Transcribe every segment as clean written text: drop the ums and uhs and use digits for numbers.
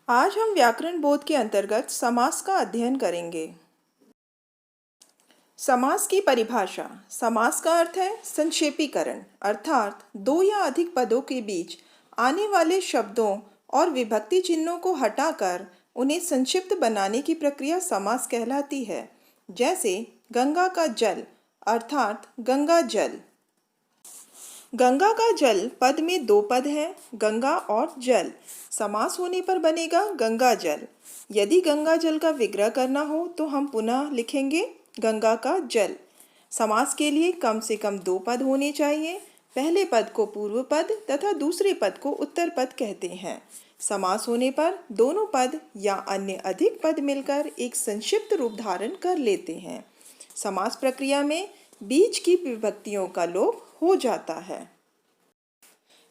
आज हम व्याकरण बोध के अंतर्गत समास का अध्ययन करेंगे। समास की परिभाषा। समास का अर्थ है संक्षेपीकरण, अर्थात दो या अधिक पदों के बीच आने वाले शब्दों और विभक्ति चिन्हों को हटाकर उन्हें संक्षिप्त बनाने की प्रक्रिया समास कहलाती है। जैसे गंगा का जल अर्थात गंगा जल। गंगा का जल पद में दो पद हैं, गंगा और जल। समास होने पर बनेगा गंगा जल। यदि गंगा जल का विग्रह करना हो तो हम पुनः लिखेंगे गंगा का जल। समास के लिए कम से कम दो पद होने चाहिए। पहले पद को पूर्व पद तथा दूसरे पद को उत्तर पद कहते हैं। समास होने पर दोनों पद या अन्य अधिक पद मिलकर एक संक्षिप्त रूप धारण कर लेते हैं। समास प्रक्रिया में बीच की विभक्तियों का लोप हो जाता है।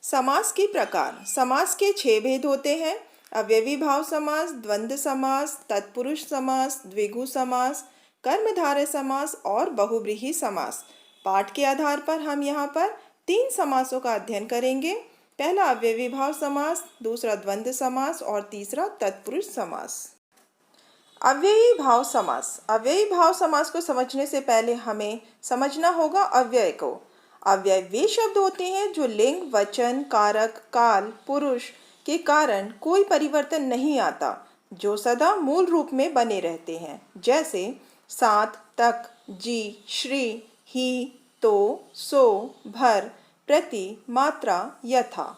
समास के प्रकार। समास के 6 भेद होते हैं। अव्ययी भाव समास, द्वंद्व समास, तत्पुरुष समास, द्विगु समास, कर्मधारय समास और बहुव्रीहि समास। पाठ के आधार पर हम यहाँ पर 3 समासों का अध्ययन करेंगे। पहला अव्ययी भाव समास, दूसरा द्वंद्व समास और तीसरा तत्पुरुष समास। अव्ययी भाव समास। अव्ययी भाव समास को समझने से पहले हमें समझना होगा अव्यय को। अव्यय वे शब्द होते हैं जो लिंग, वचन, कारक, काल, पुरुष के कारण कोई परिवर्तन नहीं आता, जो सदा मूल रूप में बने रहते हैं। जैसे साथ, तक, जी, श्री, ही, तो, सो, भर, प्रति, मात्रा, यथा।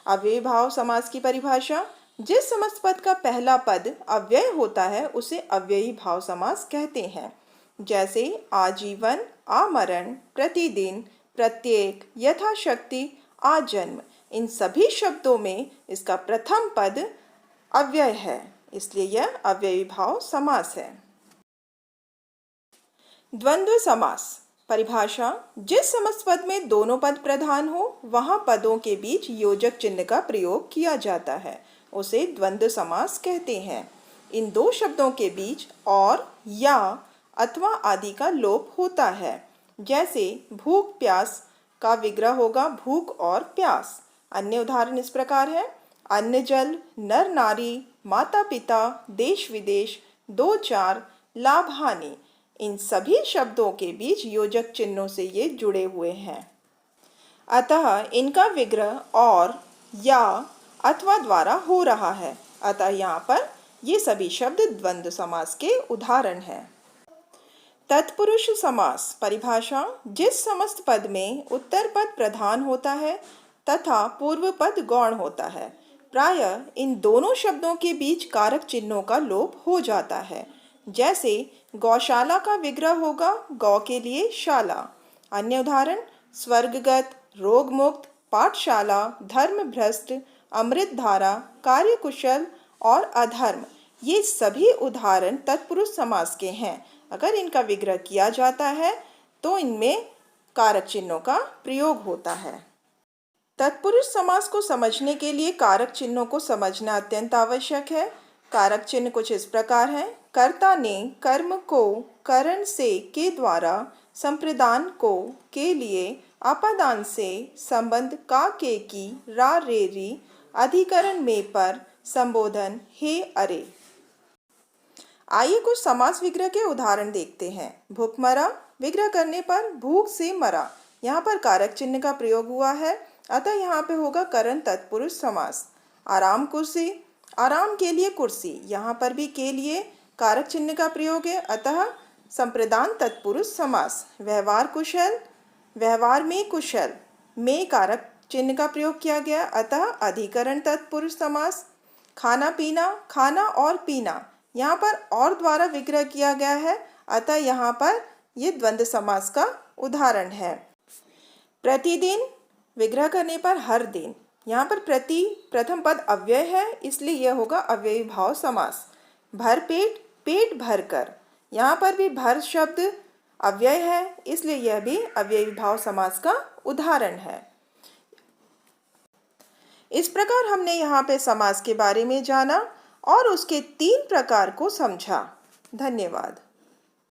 अव्ययी भाव समास की परिभाषा। जिस समस्त पद का पहला पद अव्यय होता है उसे अव्ययी भाव समास कहते हैं। जैसे आजीवन, आमरण, प्रतिदिन, प्रत्येक, यथाशक्ति, आजन्म। इन सभी शब्दों में इसका प्रथम पद अव्यय है, इसलिए यह अव्ययी भाव समास है। द्वंद्व समास। परिभाषा। जिस समस्त पद में दोनों पद प्रधान हो वहां पदों के बीच योजक चिन्ह का प्रयोग किया जाता है, उसे द्वंद्व समास कहते हैं। इन दो शब्दों के बीच और, या, अथवा आदि का लोप होता है। जैसे भूख प्यास का विग्रह होगा भूख और प्यास। अन्य उदाहरण इस प्रकार है। अन्न जल, नर नारी, माता पिता, देश विदेश, दो चार, लाभ हानि। इन सभी शब्दों के बीच योजक चिन्हों से ये जुड़े हुए हैं, अतः इनका विग्रह और, या, अथवा द्वारा हो रहा है। अतः यहाँ पर ये सभी शब्द द्वंद्व समास के उदाहरण हैं। तत्पुरुष समास। परिभाषा। जिस समस्त पद में उत्तर पद प्रधान होता है तथा पूर्व पद गौण होता है, प्रायः इन दोनों शब्दों के बीच कारक चिन्हों का लोप हो जाता है। जैसे गौशाला का विग्रह होगा गौ के लिए शाला। अन्य उदाहरण स्वर्गगत, रोगमुक्त, पाठशाला, धर्मभ्रष्ट, अमृतधारा, कार्यकुशल और अधर्म। ये सभी उदाहरण तत्पुरुष समास के हैं। अगर इनका विग्रह किया जाता है तो इनमें कारक चिन्हों का प्रयोग होता है। तत्पुरुष समास को समझने के लिए कारक चिन्हों को समझना अत्यंत आवश्यक है। कारक चिन्ह कुछ इस प्रकार हैं। कर्ता ने कर्म को करण से के द्वारा, संप्रदान को के लिए, अपादान से, संबंध का के की, रा रे री, अधिकरण में पर, संबोधन हे अरे। आइए कुछ समास विग्रह के उदाहरण देखते हैं। भूखमरा। विग्रह करने पर भूख से मरा। यहाँ पर कारक चिन्ह का प्रयोग हुआ है, अतः यहाँ पे होगा करण तत्पुरुष समास। आराम कुर्सी। आराम के लिए कुर्सी। यहाँ पर भी के लिए कारक चिन्ह का प्रयोग है, अतः संप्रदान तत्पुरुष समास। व्यवहार कुशल। व्यवहार में कुशल में कारक चिन्ह का प्रयोग किया गया, अतः अधिकरण तत्पुरुष समास। खाना पीना। खाना और पीना। यहाँ पर और द्वारा विग्रह किया गया है, अतः यहाँ पर ये द्वंद्व समास का उदाहरण है। प्रतिदिन। विग्रह करने पर हर दिन। यहाँ पर प्रति प्रथम पद अव्यय है, इसलिए यह होगा अव्ययी भाव समास। भरपेट। पेट भर कर। यहाँ पर भी भर शब्द अव्यय है, इसलिए यह भी अव्ययी भाव समास का उदाहरण है। इस प्रकार हमने यहाँ पे समास के बारे में जाना और उसके 3 प्रकार को समझा। धन्यवाद।